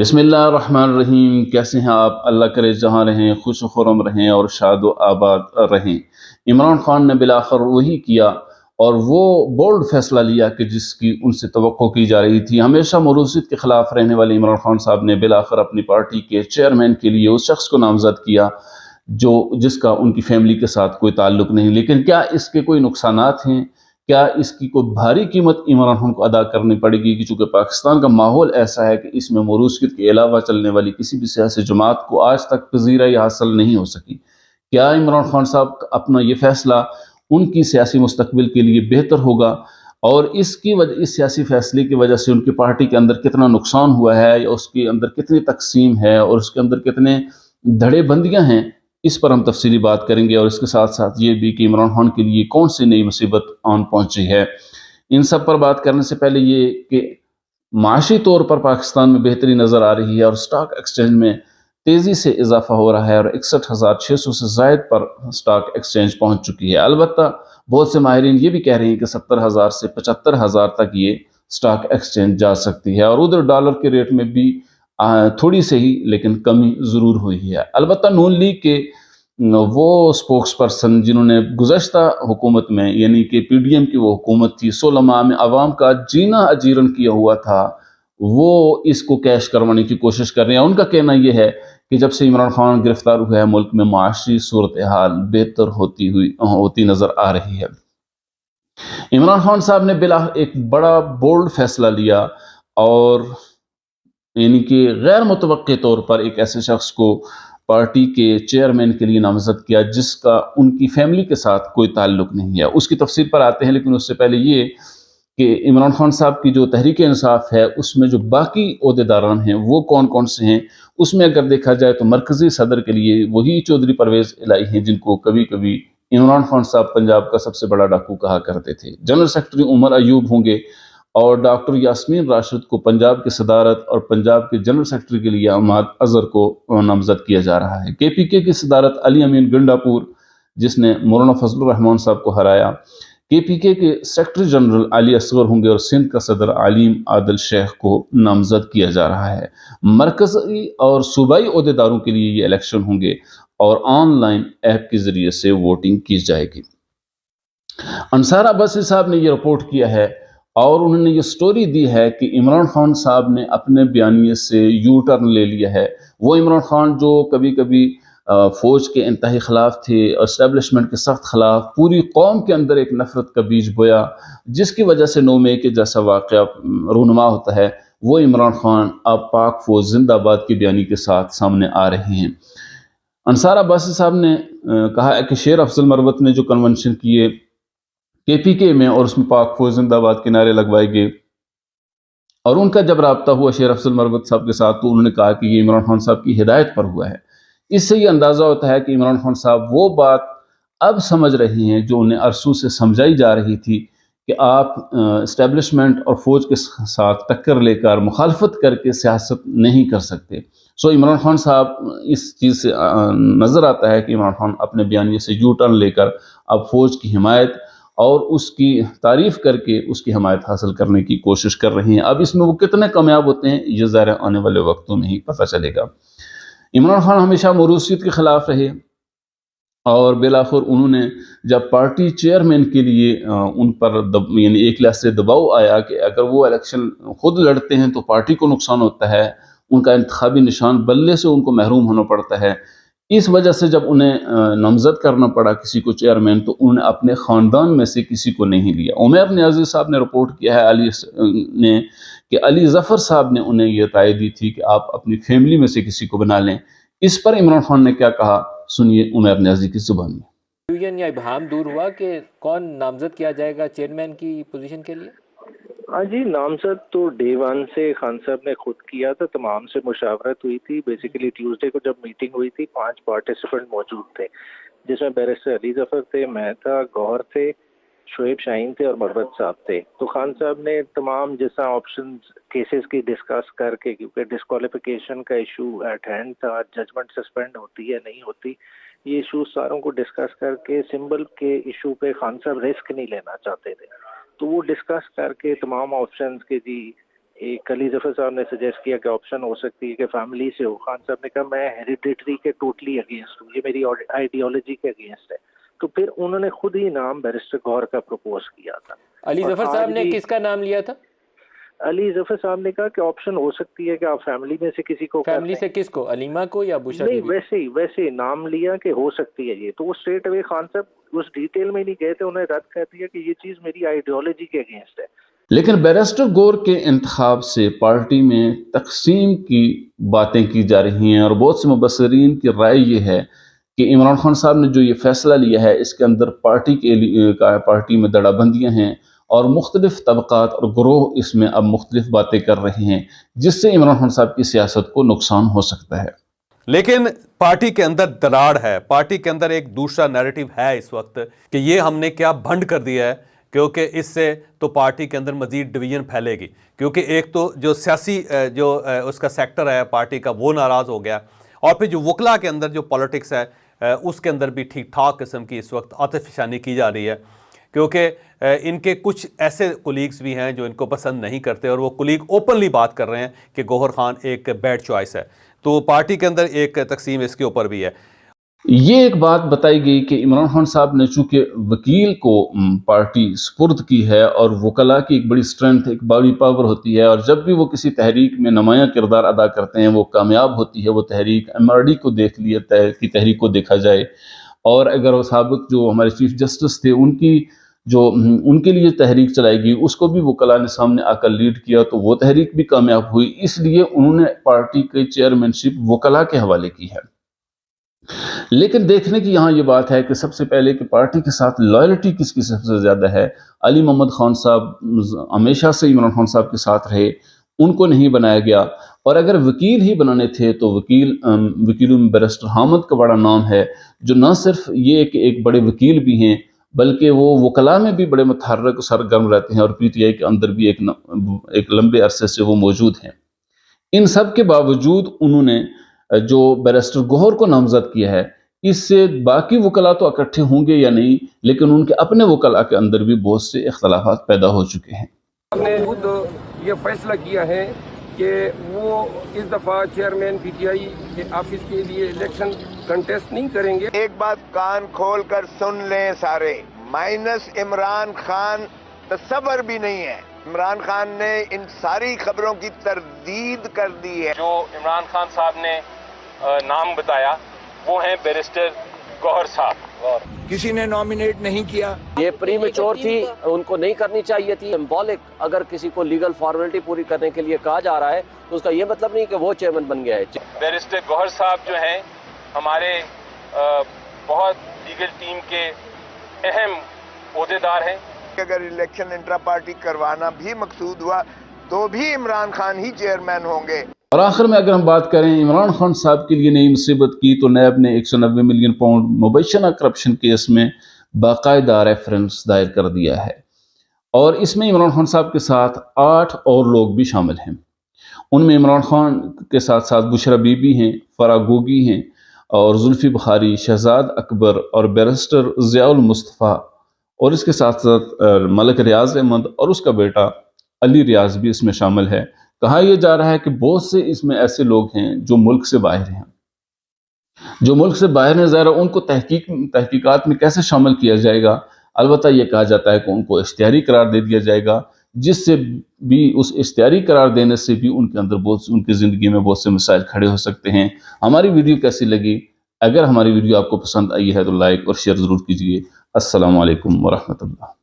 बिस्मिल्लाहिर्रहमानिर्रहीम। कैसे हैं आप? अल्लाह करे जहाँ रहें खुश खुरम रहें और शाद व आबाद रहें। इमरान खान ने बिलाखिर वही किया और वो बोल्ड फैसला लिया कि जिसकी उनसे तवक्को की जा रही थी। हमेशा मरूसियत के खिलाफ रहने वाले इमरान खान साहब ने बिलाखिर अपनी पार्टी के चेयरमैन के लिए उस शख्स को नामजद किया जो जिसका उनकी फैमिली के साथ कोई ताल्लुक नहीं। लेकिन क्या इसके कोई नुकसानात हैं? क्या इसकी कोई भारी कीमत इमरान खान को अदा करनी पड़ेगी? कि चूंकि पाकिस्तान का माहौल ऐसा है कि इसमें मरूसियत के अलावा चलने वाली किसी भी सियासी जमात को आज तक पजीराई हासिल नहीं हो सकी। क्या इमरान खान साहब अपना ये फैसला उनकी सियासी मुस्तकबिल के लिए बेहतर होगा? और इसकी वजह इस सियासी फैसले की वजह से उनकी पार्टी के अंदर कितना नुकसान हुआ है, या उसके अंदर कितनी तकसीम है और उसके अंदर कितने धड़ेबंदियां हैं, इस पर हम तफसीली बात करेंगे। और इसके साथ साथ ये भी कि इमरान खान के लिए कौन सी नई मुसीबत आन पहुंची है। इन सब पर बात करने से पहले ये कि माशी तौर पर पाकिस्तान में बेहतरी नज़र आ रही है और स्टॉक एक्सचेंज में तेज़ी से इजाफा हो रहा है और 61,600 से ज़ायद पर स्टॉक एक्सचेंज पहुंच चुकी है। अलबत्ता बहुत से माहिरीन ये भी कह रहे हैं कि 70,000 से 75,000 तक ये स्टॉक एक्सचेंज जा सकती है। और उधर डॉलर के रेट में भी थोड़ी से ही लेकिन कमी ज़रूर हुई है। अलबत्ता नून लीग के वो स्पोक्स पर्सन जिन्होंने गुज़श्ता हुकूमत में, यानी कि पीडीएम की वो हुकूमत थी, 16 माह में आवाम का जीना अजीरन किया हुआ था, वो इसको कैश करवाने की कोशिश कर रहे हैं। उनका कहना यह है कि जब से इमरान खान गिरफ्तार हुआ है मुल्क में माशी सूरत हाल बेहतर होती नज़र आ रही है। इमरान खान साहब ने बिला एक बड़ा बोल्ड फैसला लिया और यानी कि गैर मुतवक्के तौर पर एक ऐसे शख्स को पार्टी के चेयरमैन के लिए नामजद किया जिसका उनकी फैमिली के साथ कोई ताल्लुक नहीं है। उसकी तफसील पर आते हैं, लेकिन उससे पहले ये कि इमरान खान साहब की जो तहरीक इंसाफ है उसमें जो बाकी ओहदेदारान हैं वो कौन कौन से हैं। उसमें अगर देखा जाए तो मरकजी सदर के लिए वही चौधरी परवेज इलाही हैं जिनको कभी कभी इमरान खान साहब पंजाब का सबसे बड़ा डाकू कहा करते थे। जनरल सेक्रेटरी उमर अयूब होंगे और डॉक्टर यास्मीन राशिद को पंजाब की सदारत और पंजाब के जनरल सेक्रेटरी के लिए अहमद अजहर को नामजद किया जा रहा है। केपीके की सदारत अली अमीन गंडापुर जिसने मौलाना फजलुर रहमान साहब को हराया। केपीके के सेक्रेटरी जनरल अली असगर होंगे और सिंध का सदर आलिम आदिल शेख को नामजद किया जा रहा है। मरकजी और सूबाई ओहदेदारों के लिए ये इलेक्शन होंगे और ऑनलाइन ऐप के जरिए से वोटिंग की जाएगी। अंसार अब्बासी साहब ने ये रिपोर्ट किया है और उन्होंने ये स्टोरी दी है कि इमरान खान साहब ने अपने बयानिए से यू टर्न ले लिया है। वो इमरान खान जो कभी कभी फौज के इंतहाई खिलाफ थे, एस्टेब्लिशमेंट के सख्त खिलाफ, पूरी कौम के अंदर एक नफरत का बीज बोया जिसकी वजह से 9 मई के जैसा वाक़या रूनुमा होता है, वो इमरान खान अब पाक फौज जिंदाबाद की बयानी के साथ सामने आ रहे हैं। अंसार अब्बासी साहब ने कहा है कि शेर अफजल मरवत ने जो कन्वेंशन किए केपीके में और उसमें पाक फौज जिंदाबाद के नारे लगवाए गए, और उनका जब राब्ता हुआ शेर अफजल मरवत साहब के साथ तो उन्होंने कहा कि ये इमरान खान साहब की हिदायत पर हुआ है। इससे ये अंदाज़ा होता है कि इमरान खान साहब वो बात अब समझ रहे हैं जो उन्हें अरसों से समझाई जा रही थी कि आप इस्टेब्लिशमेंट और फौज के साथ टक्कर लेकर मुखालफत करके सियासत नहीं कर सकते। सो इमरान खान साहब इस चीज़ से नज़र आता है कि इमरान खान अपने बयानिए से यू टर्न लेकर अब फौज की हिमायत और उसकी तारीफ करके उसकी हमायत हासिल करने की कोशिश कर रही हैं। अब इसमें वो कितने कामयाब होते हैं ये ज़ाहिर आने वाले वक्तों में ही पता चलेगा। इमरान खान हमेशा मरूसियत के खिलाफ रहे और बिलाखिर उन्होंने जब पार्टी चेयरमैन के लिए उन पर यानी एक लिहाज से दबाव आया कि अगर वो इलेक्शन खुद लड़ते हैं तो पार्टी को नुकसान होता है, उनका इंतखाबी निशान बल्ले से उनको महरूम होना पड़ता है। इस वजह से जब उन्हें नामजद करना पड़ा किसी को चेयरमैन तो उन्होंने अपने ख़ानदान में से किसी को नहीं लिया। उमर नियाज़ी साहब ने रिपोर्ट किया है ने कि अली ज़फ़र साहब ने उन्हें यह राय दी थी कि आप अपनी फैमिली में से किसी को बना लें। इस पर इमरान खान ने क्या कहा, सुनिए उमर नियाज़ी की ज़ुबान में। कंफ्यूजन या इबहम दूर हुआ कि कौन नामजद किया जाएगा चेयरमैन की पोजीशन के लिए? हाँ जी, नामजद तो डे वन से खान साहब ने खुद किया था, तमाम से मुशावरत हुई थी। बेसिकली ट्यूसडे को जब मीटिंग हुई थी 5 पार्टिसिपेंट मौजूद थे जिसमें बैरिस्टर अली ज़फ़र थे, मैं था, गौहर थे, शोएब शाहीन थे और मरवत साहब थे। तो खान साहब ने तमाम जैसा ऑप्शन केसेस की डिस्कस करके, क्योंकि डिस्क्वालिफिकेशन का इशू एट हैंड था, जजमेंट सस्पेंड होती है नहीं होती, ये इशू सारों को डिस्कस करके सिंबल के इशू पे खान साहब रिस्क नहीं लेना चाहते थे। तो वो डिस्कस करके तमाम ऑप्शंस के जी एक अली जफर साहब ने सजेस्ट किया कि ऑप्शन हो सकती है कि फैमिली से हो। खान साहब ने कहा मैं हेरिडिटरी के टोटली अगेंस्ट हूँ, ये मेरी आइडियोलॉजी के अगेंस्ट है। तो फिर उन्होंने खुद ही नाम बैरिस्टर गौहर का प्रपोज किया था। अली और जफर आज साहब ने भी किसका नाम लिया था? अली जफर साहब ने कहा कि ऑप्शन हो सकती है कि आप फैमिली में से किसी को कर फैमिली लें। से किसको, अलीमा को या बुशरा नहीं, बीबी? वैसे ही नाम लिया कि हो सकती है ये, तो वो स्ट्रेट अवे खान साहब उस डिटेल में नहीं गए थे, उन्हें रद्द कर दिया कि ये चीज़ मेरी आइडियोलॉजी के अगेंस्ट है। लेकिन बैरिस्टर गौहर के इंतखाब से पार्टी में तकसीम की बातें की जा रही हैं और बहुत से मुबस्सरीन की राय ये है कि इमरान खान साहब ने जो ये फैसला लिया है इसके अंदर पार्टी में दड़ाबंदियाँ हैं और मुख्तलिफ तबकात और ग्रोह इसमें अब मुख्तलिफ बातें कर रहे हैं, जिससे इमरान खान साहब की सियासत को नुकसान हो सकता है। लेकिन पार्टी के अंदर दरार है, पार्टी के अंदर एक दूसरा नैरेटिव है इस वक्त कि ये हमने क्या भंड कर दिया है, क्योंकि इससे तो पार्टी के अंदर मजीद डिवीजन फैलेगी। क्योंकि एक तो जो सियासी जो उसका सेक्टर है पार्टी का वो नाराज़ हो गया, और फिर जो वकला के अंदर जो पॉलिटिक्स है उसके अंदर भी ठीक ठाक किस्म की इस वक्त आतिफशानी की जा रही है, क्योंकि इनके कुछ ऐसे कुलीग्स भी हैं जो इनको पसंद नहीं करते और वो कुलीग ओपनली बात कर रहे हैं कि गौहर खान एक बैड चॉइस है। तो पार्टी के अंदर एक तकसीम इसके ऊपर भी है। ये एक बात बताई गई कि इमरान खान साहब ने चूंकि वकील को पार्टी सुपुर्द की है और वकला की एक बड़ी स्ट्रेंथ, एक बड़ी पावर होती है, और जब भी वो किसी तहरीक में नुमायां किरदार अदा करते हैं वो कामयाब होती है। वो तहरीक MRD को देख लिया की तहरीक को देखा जाए, और अगर वो साबिक जो हमारे चीफ जस्टिस थे उनकी जो उनके लिए तहरीक चलाएगी उसको भी वकला ने सामने आकर लीड किया तो वो तहरीक भी कामयाब हुई। इसलिए उन्होंने पार्टी की चेयरमैनशिप वकला के हवाले की है। लेकिन देखने की यहाँ ये बात है कि सबसे पहले कि पार्टी के साथ लॉयल्टी किसकी सबसे ज़्यादा है। अली मोहम्मद खान साहब हमेशा से इमरान खान साहब के साथ रहे, उनको नहीं बनाया गया। और अगर वकील ही बनाने थे तो वकीलों में बैरिस्टर हामिद का बड़ा नाम है, जो न सिर्फ ये कि एक बड़े वकील भी हैं बल्कि वो वकला में भी बड़े मुतहर्रिक सरगर्म रहते हैं और PTI के अंदर भी एक लंबे अरसे से वो मौजूद हैं। इन सब के बावजूद उन्होंने जो बैरिस्टर गौहर को नामजद किया है, इससे बाकी वकला तो इकट्ठे होंगे या नहीं, लेकिन उनके अपने वकला के अंदर भी बहुत से इख्तलाफात पैदा हो चुके हैं। हमने खुद ये फैसला किया है कि वो इस दफ़ा चेयरमैन PTI के ऑफिस के लिए इलेक्शन कंटेस्ट नहीं करेंगे। एक बात कान खोल कर सुन लें सारे, माइनस इमरान खान तसव्वुर भी नहीं है। इमरान खान ने इन सारी खबरों की तरदीद कर दी है। जो इमरान खान साहब ने नाम बताया वो हैं बैरिस्टर गौहर साहब। किसी ने नॉमिनेट नहीं किया। ये प्रीमेच्योर थी, उनको नहीं करनी चाहिए थी। सिंबॉलिक, अगर किसी को लीगल फॉर्मेलिटी पूरी करने के लिए कहा जा रहा है तो उसका ये मतलब नहीं कि वो चेयरमैन बन गया है। बैरिस्टर गौहर साहब जो हैं हमारे बहुत लीगल टीम के अहम ओहदेदार हैं। अगर इलेक्शन इंट्रा पार्टी करवाना भी मकसूद हुआ तो भी इमरान खान ही चेयरमैन होंगे। और आखिर में अगर हम बात करें इमरान खान साहब के लिए नई मुसीबत की, तो नैब ने 190 मिलियन पाउंड मुबैशना करप्शन केस में बाकायदा रेफरेंस दायर कर दिया है, और इसमें इमरान खान साहब के साथ 8 और लोग भी शामिल हैं। उनमें इमरान खान के साथ साथ बुशरा बीबी हैं, फराह गोगी हैं, और जुल्फी बुखारी, शहजाद अकबर और बैरिस्टर ज़ियाउल मुस्तफ़ा, और इसके साथ साथ मलिक रियाज अहमद और उसका बेटा अली रियाज भी इसमें शामिल है। कहा यह जा रहा है कि बहुत से इसमें ऐसे लोग हैं जो मुल्क से बाहर हैं, जो मुल्क से बाहर हैं, ज़रा उनको तहकीकात में कैसे शामिल किया जाएगा। अलबत्ता यह कहा जाता है कि उनको इख्तियारी करार दे दिया जाएगा, जिससे भी उस इख्तियारी करार देने से भी उनके अंदर उनकी ज़िंदगी में बहुत से मसाइल खड़े हो सकते हैं। हमारी वीडियो कैसी लगी? अगर हमारी वीडियो आपको पसंद आई है तो लाइक और शेयर ज़रूर कीजिए। अस्सलामु अलैकुम वरहमतुल्लाह।